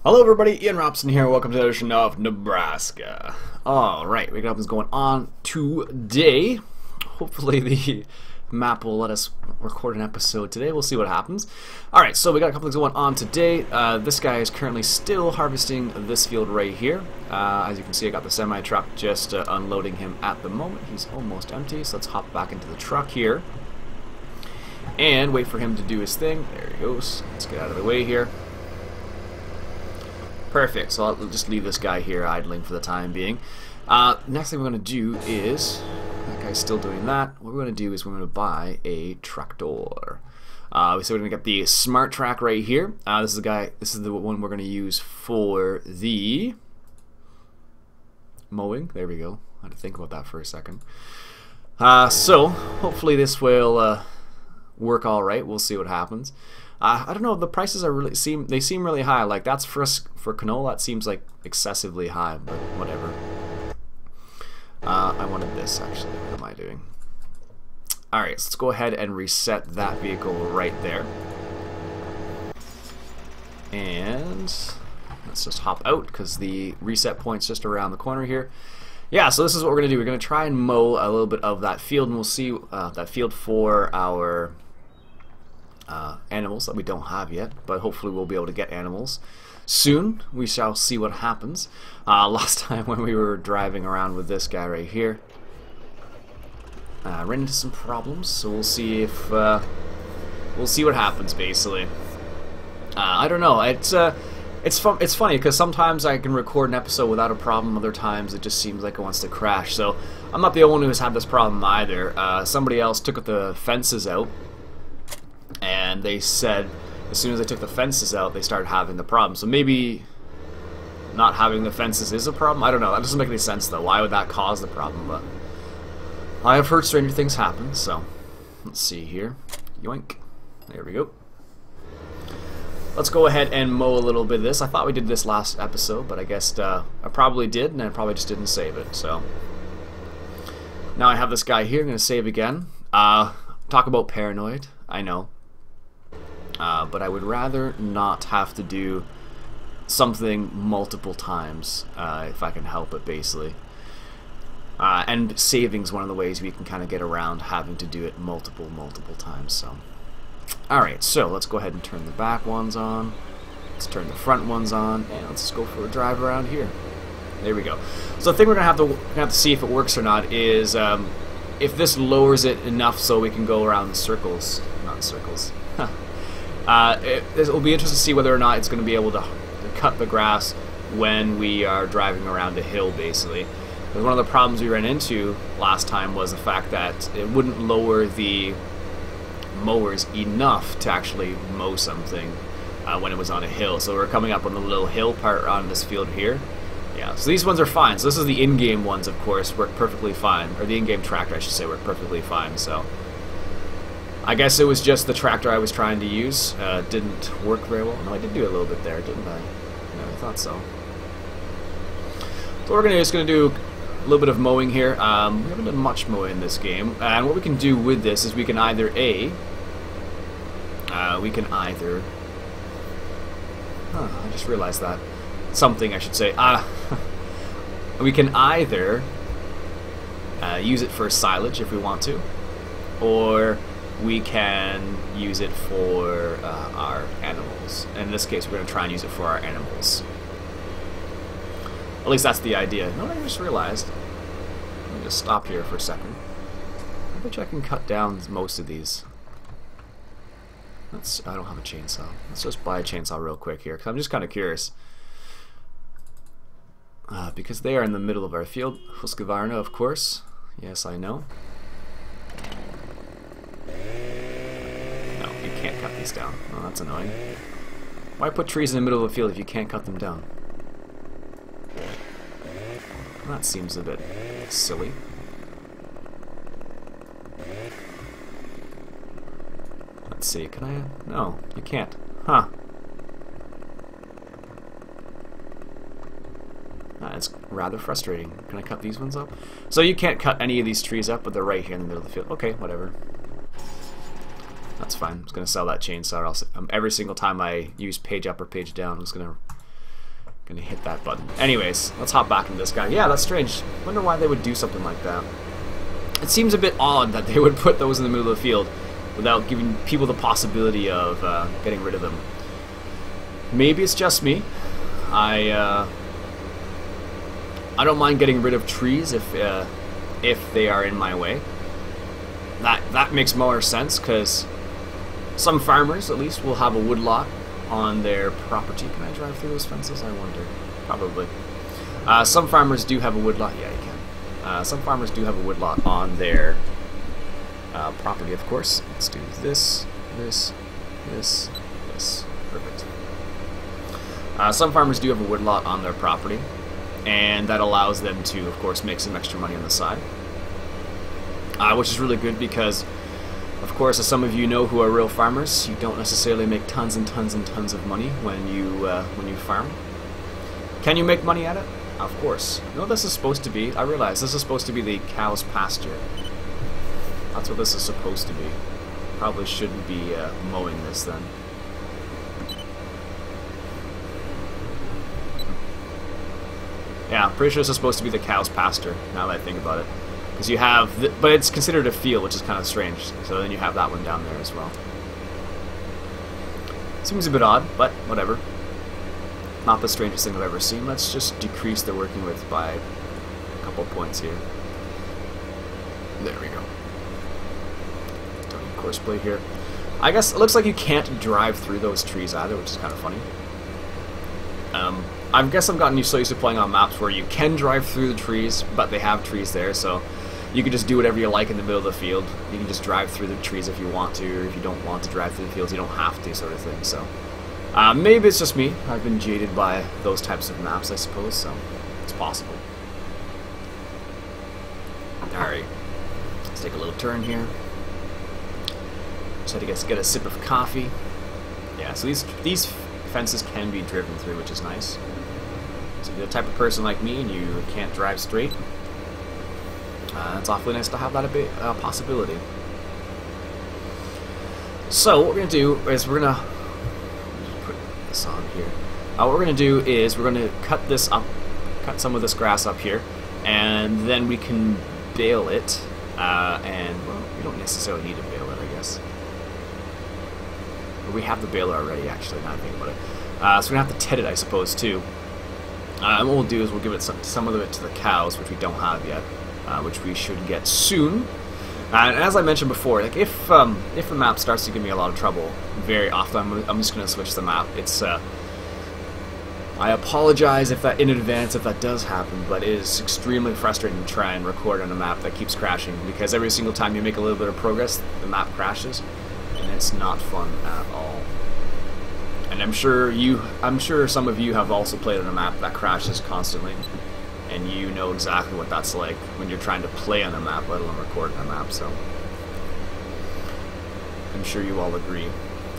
Hello everybody, Iain Robson here, welcome to the edition of Nebraska. Alright, we got what's going on today. Hopefully the map will let us record an episode today, we'll see what happens. Alright, so we got a couple things going on today. This guy is currently still harvesting this field right here. As you can see, I got the semi-truck just unloading him at the moment. He's almost empty, so let's hop back into the truck here. And wait for him to do his thing. There he goes. Let's get out of the way here. Perfect, so I'll just leave this guy here idling for the time being. Next thing we're going to do is, that guy's still doing that, what we're going to do is we're going to buy a tractor. So we're going to get the smart track right here. This is the one we're going to use for the mowing. There we go. I had to think about that for a second. So hopefully this will work all right. We'll see what happens. I don't know. The prices are seem really high. Like that's for canola. That seems like excessively high, but whatever. I wanted this actually. What am I doing? All right, so let's go ahead and reset that vehicle right there, and let's just hop out because the reset point's just around the corner here. Yeah, so this is what we're gonna do. We're gonna try and mow a little bit of that field, and we'll see that field for our animals that we don't have yet, but hopefully we'll be able to get animals soon. We shall see what happens. Last time when we were driving around with this guy right here, ran into some problems, so we'll see if we'll see what happens. Basically, I don't know. It's funny because sometimes I can record an episode without a problem. Other times it just seems like it wants to crash. So I'm not the only one who has had this problem either. Somebody else took the fences out, and they said as soon as they took the fences out, they started having the problem. So maybe not having the fences is a problem. I don't know. That doesn't make any sense though. Why would that cause the problem? But I have heard stranger things happen. So let's see here. Yoink. There we go. Let's go ahead and mow a little bit of this. I thought we did this last episode, but I guess I probably did, and I probably just didn't save it. So now I have this guy here. I'm going to save again. Talk about paranoid. I know. But I would rather not have to do something multiple times if I can help it, basically. And saving's one of the ways we can kind of get around having to do it multiple times. So, alright, so let's go ahead and turn the back ones on. Let's turn the front ones on, and let's just go for a drive around here. There we go. So the thing we're gonna have to see if it works or not is if this lowers it enough so we can go around in circles. Not in circles. It will be interesting to see whether or not it's going to be able to cut the grass when we are driving around a hill, basically. Because one of the problems we ran into last time was the fact that it wouldn't lower the mowers enough to actually mow something when it was on a hill. So we're coming up on the little hill part on this field here. Yeah, so these ones are fine. So this is the in-game ones, of course, work perfectly fine. Or the in-game tractor, I should say, work perfectly fine. So I guess it was just the tractor I was trying to use didn't work very well. No, I did do a little bit there, didn't I? Yeah, I thought so. So we're just going to do a little bit of mowing here. We haven't done much mowing in this game, and what we can do with this is we can either I just realized that. Something I should say. We can either use it for silage if we want to, or we can use it for our animals. In this case, we're going to try and use it for our animals. At least that's the idea. No, I just realized. Let me just stop here for a second. I bet you I can cut down most of these. I don't have a chainsaw. Let's just buy a chainsaw real quick here, because I'm just kind of curious. Because they are in the middle of our field. Husqvarna, of course. Yes, I know. No, you can't cut these down. Oh, that's annoying. Why put trees in the middle of the field if you can't cut them down? That seems a bit silly. Let's see, can I? No, you can't. Huh. It's rather frustrating. Can I cut these ones up? So you can't cut any of these trees up, but they're right here in the middle of the field. Okay, whatever. That's fine. I'm just going to sell that chainsaw. Every single time I use page up or page down, I'm just going to Gonna hit that button. Anyways, let's hop back into this guy. Yeah, that's strange. Wonder why they would do something like that. It seems a bit odd that they would put those in the middle of the field without giving people the possibility of getting rid of them. Maybe it's just me. I don't mind getting rid of trees if they are in my way. That makes more sense, because some farmers, at least, will have a woodlot on their property. Can I drive through those fences? I wonder. Probably. Some farmers do have a woodlot. Yeah, you can. Some farmers do have a woodlot on their property, of course. Let's do this, this, this, this. Perfect. Some farmers do have a woodlot on their property, and that allows them to, of course, make some extra money on the side. Which is really good because, of course, as some of you know who are real farmers, you don't necessarily make tons and tons and tons of money when you farm. Can you make money at it? Of course. You know what this is supposed to be? I realize this is supposed to be the cow's pasture. That's what this is supposed to be. Probably shouldn't be mowing this then. Yeah, I'm pretty sure this is supposed to be the cow's pasture, now that I think about it. Because you have, but it's considered a field, which is kind of strange. So then you have that one down there as well. Seems a bit odd, but whatever. Not the strangest thing I've ever seen. Let's just decrease the working width by a couple points here. There we go. Don't need courseplay here. I guess it looks like you can't drive through those trees either, which is kind of funny. I guess I've gotten so used to playing on maps where you can drive through the trees, but they have trees there, so you can just do whatever you like in the middle of the field. You can just drive through the trees if you want to, or if you don't want to drive through the fields, you don't have to, sort of thing. So maybe it's just me. I've been jaded by those types of maps, I suppose, so it's possible. Alright, let's take a little turn here. Just had to get a sip of coffee. Yeah, so these fences can be driven through, which is nice. So if you're the type of person like me and you can't drive straight, it's awfully nice to have that a possibility. So what we're going to do is we're going to put this on here. What we're going to do is we're going to cut this up, cut some of this grass up here, and then we can bale it. And well, we don't necessarily need to bale it, I guess. We have the baler already, actually, now I think about it. So we're going to have to ted it, I suppose, too. And what we'll do is we'll give it some of it to the cows, which we don't have yet, which we should get soon. And as I mentioned before, like if the map starts to give me a lot of trouble very often, I'm just going to switch the map. It's I apologize if that in advance if that does happen, but it is extremely frustrating to try and record on a map that keeps crashing, because every single time you make a little bit of progress, the map crashes, and it's not fun at all. And I'm sure some of you have also played on a map that crashes constantly, and you know exactly what that's like when you're trying to play on a map, let alone record on a map. So I'm sure you all agree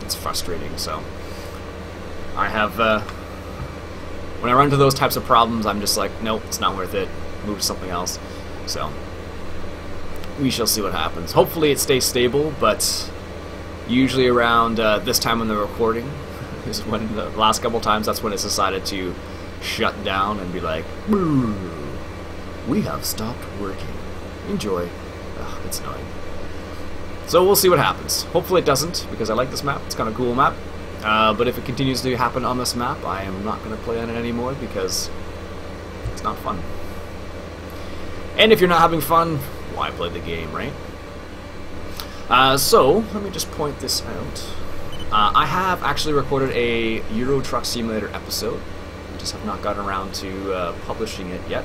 it's frustrating. So I have when I run into those types of problems, I'm just like, nope, it's not worth it, move to something else. So we shall see what happens. Hopefully it stays stable, but usually around this time when they're recording is when the last couple times, that's when it's decided to shut down and be like, "Boo, we have stopped working. Enjoy." Ugh, it's annoying. So we'll see what happens. Hopefully it doesn't, because I like this map. It's kind of a cool map. But if it continues to happen on this map, I am not going to play on it anymore, because it's not fun. And if you're not having fun, why play the game, right? So let me just point this out. I have actually recorded a Euro Truck Simulator episode. I just have not gotten around to publishing it yet.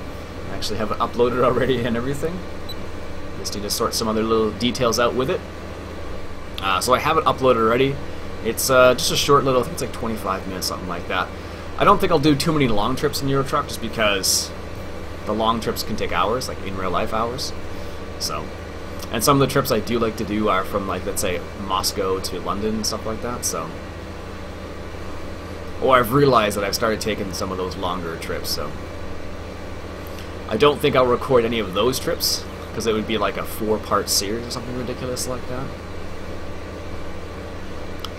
I actually have it uploaded already and everything. Just need to sort some other little details out with it. So I have it uploaded already. It's just a short little, I think it's like 25 minutes, something like that. I don't think I'll do too many long trips in Euro Truck, just because the long trips can take hours, like in real life hours. So, and some of the trips I do like to do are from, like, let's say Moscow to London and stuff like that. So, or I've realized that I've started taking some of those longer trips. So I don't think I'll record any of those trips, because it would be like a 4-part series or something ridiculous like that.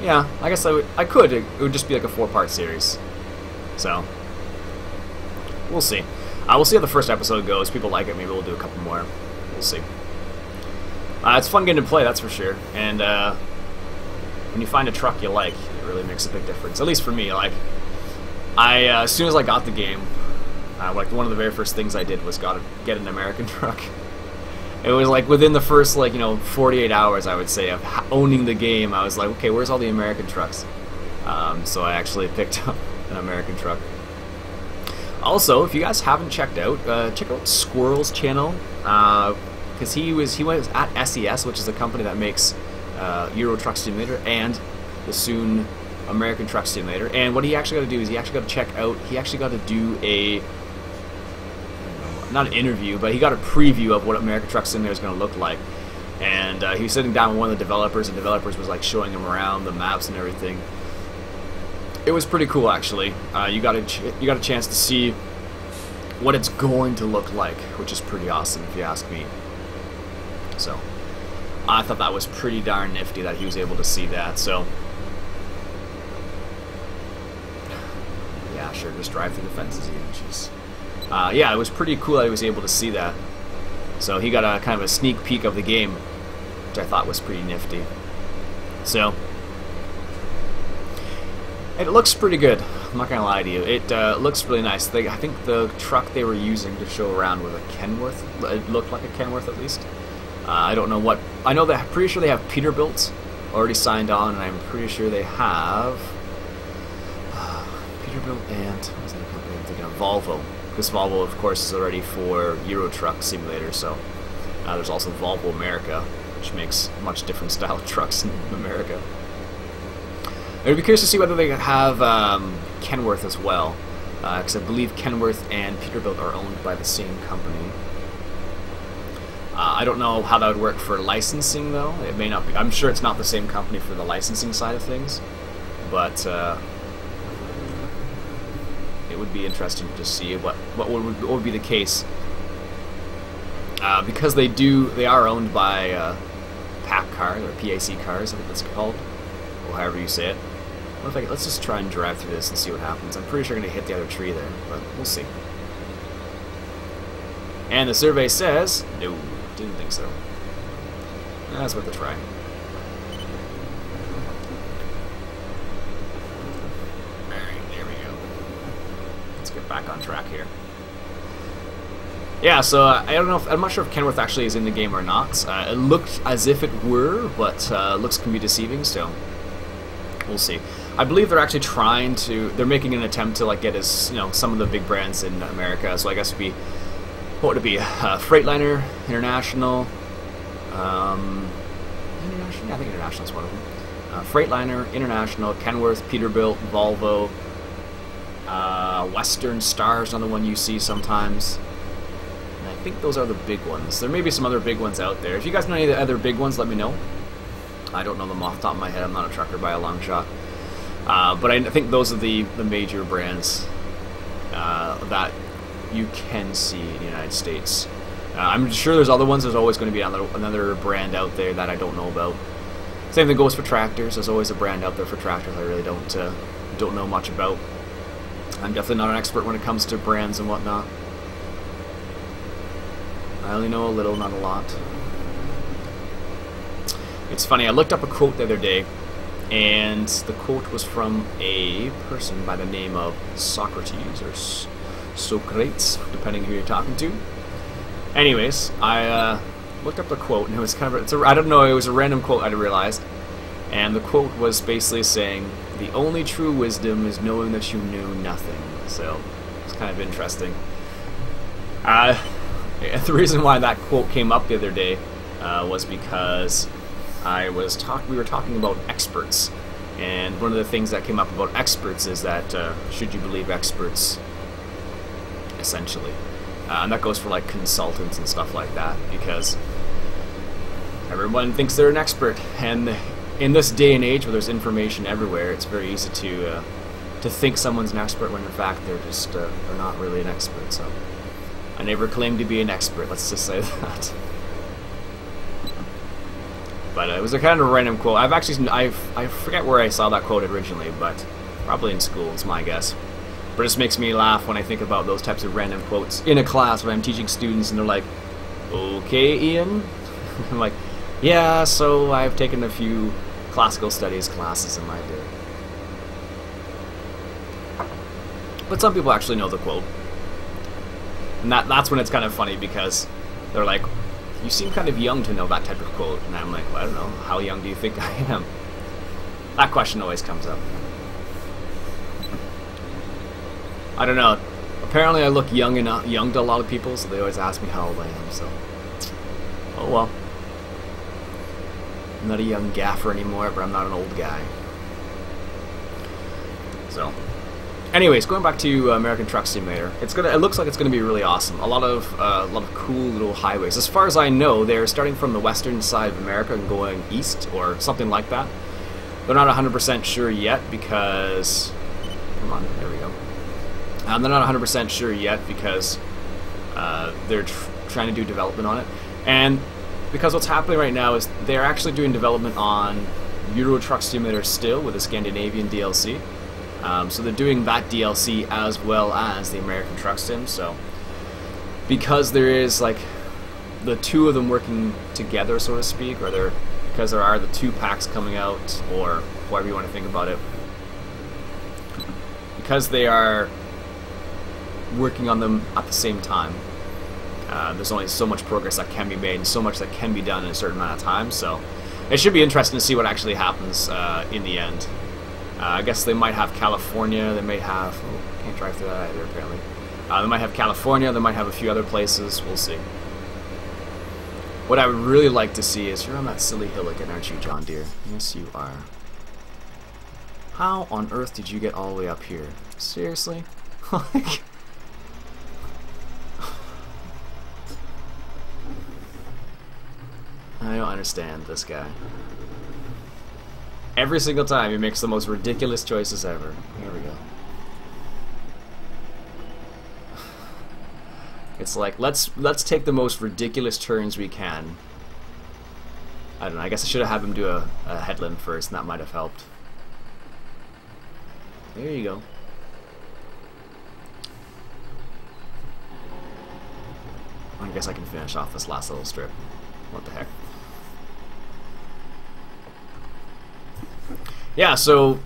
Yeah, I guess I could. It would just be like a 4-part series. So we'll see. We'll see how the first episode goes. People like it, maybe we'll do a couple more. We'll see. It's a fun game to play, that's for sure. And when you find a truck you like, it really makes a big difference. At least for me. Like, as soon as I got the game, like one of the very first things I did was get an American truck. It was like within the first 48 hours, I would say, of owning the game. I was like, okay, where's all the American trucks? So I actually picked up an American truck. Also, if you guys haven't check out Squirrel's channel, because he was at SES, which is a company that makes Euro Truck Simulator and the soon American Truck Simulator. And what he actually got to do is he actually got to do a, not an interview, but he got a preview of what American Truck Simulator is going to look like. And he was sitting down with one of the developers, and developers was like showing him around the maps and everything. It was pretty cool, actually. You got a chance to see what it's going to look like, which is pretty awesome, if you ask me. So I thought that was pretty darn nifty that he was able to see that. So yeah, sure, just drive through the fences again. Jeez. Yeah, it was pretty cool that he was able to see that. So he got a kind of a sneak peek of the game, which I thought was pretty nifty. So it looks pretty good. I'm not gonna lie to you. It looks really nice. I think the truck they were using to show around was a Kenworth. It looked like a Kenworth at least. I don't know what. I know that. Pretty sure they have Peterbilt already signed on, and I'm pretty sure they have Peterbilt and what was that company? I'm thinking of Volvo. Because Volvo, of course, is already for Euro Truck Simulator. So there's also Volvo America, which makes much different style of trucks in America. I'd be curious to see whether they have Kenworth as well, because I believe Kenworth and Peterbilt are owned by the same company. I don't know how that would work for licensing, though. It may not be. I'm sure it's not the same company for the licensing side of things, but it would be interesting to see what would be the case, because they are owned by PAC Cars, or PAC Cars, I think that's called, or however you say it. Let's just try and drive through this and see what happens. I'm pretty sure I'm going to hit the other tree there, but we'll see. And the survey says, no, didn't think so. That's worth a try. Alright, there we go. Let's get back on track here. Yeah, so I don't know if, I'm not sure if Kenworth actually is in the game or not. It looked as if it were, but looks can be deceiving, so we'll see. I believe they're actually they're making an attempt to get as some of the big brands in America. So I guess it'd be, what would it be? Freightliner, International, International. Yeah, I think International is one of them. Freightliner, International, Kenworth, Peterbilt, Volvo, Western Star is another one you see sometimes. And I think those are the big ones. There may be some other big ones out there. If you guys know any of the other big ones, let me know. I don't know them off the top of my head. I'm not a trucker by a long shot. But I think those are the major brands that you can see in the United States. I'm sure there's other ones. There's always going to be another brand out there that I don't know about. Same thing goes for tractors. There's always a brand out there for tractors I really don't know much about. I'm definitely not an expert when it comes to brands and whatnot. I only know a little, not a lot. It's funny, I looked up a quote the other day, and the quote was from a person by the name of Socrates, or Socrates, depending who you're talking to. Anyways, I looked up the quote, and it was kind of, I don't know, it was a random quote I realized, and the quote was basically saying, "The only true wisdom is knowing that you know nothing." So, it's kind of interesting. The reason why that quote came up the other day was because we were talking about experts, and one of the things that came up about experts is that should you believe experts, essentially, and that goes for consultants and stuff like that, because everyone thinks they're an expert, and in this day and age where there's information everywhere, it's very easy to think someone's an expert when in fact they're just they're not really an expert. So I never claimed to be an expert. Let's just say that. But it was a kind of a random quote. I forget where I saw that quote originally, but probably in school, it's my guess. But it just makes me laugh when I think about those types of random quotes in a class when I'm teaching students and they're like, okay, Ian? I'm like, yeah, so I've taken a few classical studies classes in my day. But some people actually know the quote. And that's when it's kind of funny because they're like, you seem kind of young to know that type of quote. And I'm like, well, I don't know, how young do you think I am? That question always comes up. I don't know. Apparently I look young to a lot of people, so they always ask me how old I am, so... Oh well. I'm not a young gaffer anymore, but I'm not an old guy. So... Anyways, going back to American Truck Simulator, it looks like it's gonna be really awesome. A lot of cool little highways. As far as I know, they're starting from the western side of America and going east or something like that. They're not 100% sure yet because, come on, there we go. They're not 100% sure yet because they're trying to do development on it, and because what's happening right now is they're actually doing development on Euro Truck Simulator still with the Scandinavian DLC. So they're doing that DLC as well as the American Truck Sim. So because there is like the two of them working together, so to speak, or because there are the two packs coming out, or however you want to think about it, because they are working on them at the same time, there's only so much progress that can be made and so much that can be done in a certain amount of time. So it should be interesting to see what actually happens in the end. I guess they might have California, they may have... Oh, can't drive through that either, apparently. They might have California, they might have a few other places, we'll see. What I would really like to see is, you're on that silly hill again, aren't you, John Deere? Yes, you are. How on earth did you get all the way up here? Seriously? Like... I don't understand this guy. Every single time he makes the most ridiculous choices ever. Here we go. It's like, let's take the most ridiculous turns we can. I don't know, I guess I should have had him do a headland first, and that might have helped. There you go. I guess I can finish off this last little strip. What the heck. Yeah, so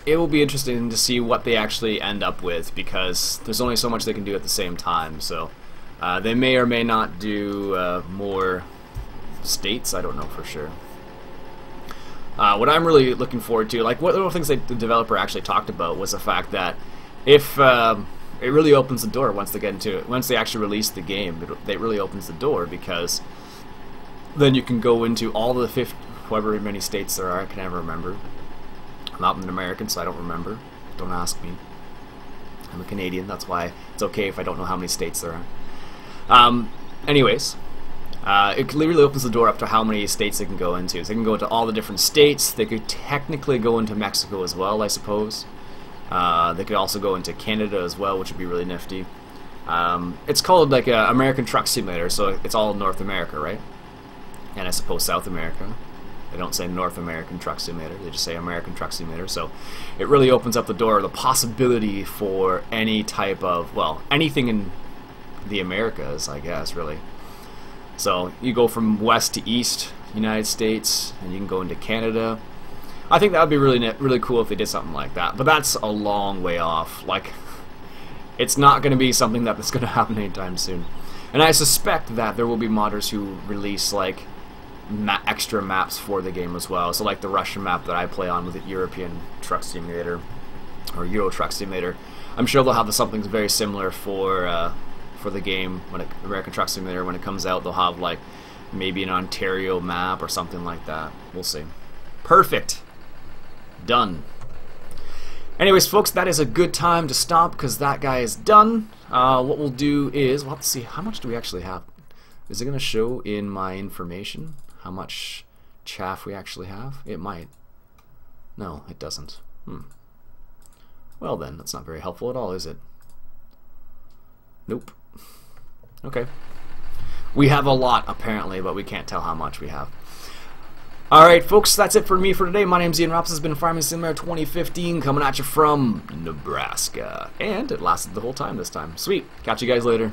it will be interesting to see what they actually end up with, because there's only so much they can do at the same time. So they may or may not do more states. I don't know for sure. What I'm really looking forward to, like one of the things that the developer actually talked about, was the fact that if it really opens the door once they get into it, once they actually release the game, it really opens the door, because then you can go into all the however many states there are. I can never remember. I'm not an American, so I don't remember. Don't ask me. I'm a Canadian, that's why it's okay if I don't know how many states there are. Anyways, it really opens the door up to how many states they can go into. So they can go into all the different states. They could technically go into Mexico as well, I suppose. They could also go into Canada as well, which would be really nifty. It's called like American Truck Simulator, so it's all North America, right? And I suppose South America. They don't say North American Truck Simulator, they just say American Truck Simulator. So it really opens up the door, the possibility for any type of, well, anything in the Americas, I guess, really. So you go from west to east, United States, and you can go into Canada. I think that would be really cool if they did something like that. But that's a long way off. Like, it's not going to be something that's going to happen anytime soon. And I suspect that there will be modders who release, like, extra maps for the game as well. So like the Russian map that I play on with the European Truck Simulator, or Euro Truck Simulator, I'm sure they'll have something very similar for the game, American Truck Simulator, when it comes out. They'll have like maybe an Ontario map or something like that. We'll see. Perfect. Done. Anyways, folks, that is a good time to stop, because that guy is done. What we'll do is, we'll have to see, how much do we actually have? Is it going to show in my information how much chaff we actually have? It might. No, it doesn't. Well then, that's not very helpful at all, is it? Nope. Okay. We have a lot, apparently, but we can't tell how much we have. Alright, folks, that's it for me for today. My name's Iain. Robson has been Farming Simulator 2015, coming at you from Nebraska. And it lasted the whole time this time. Sweet. Catch you guys later.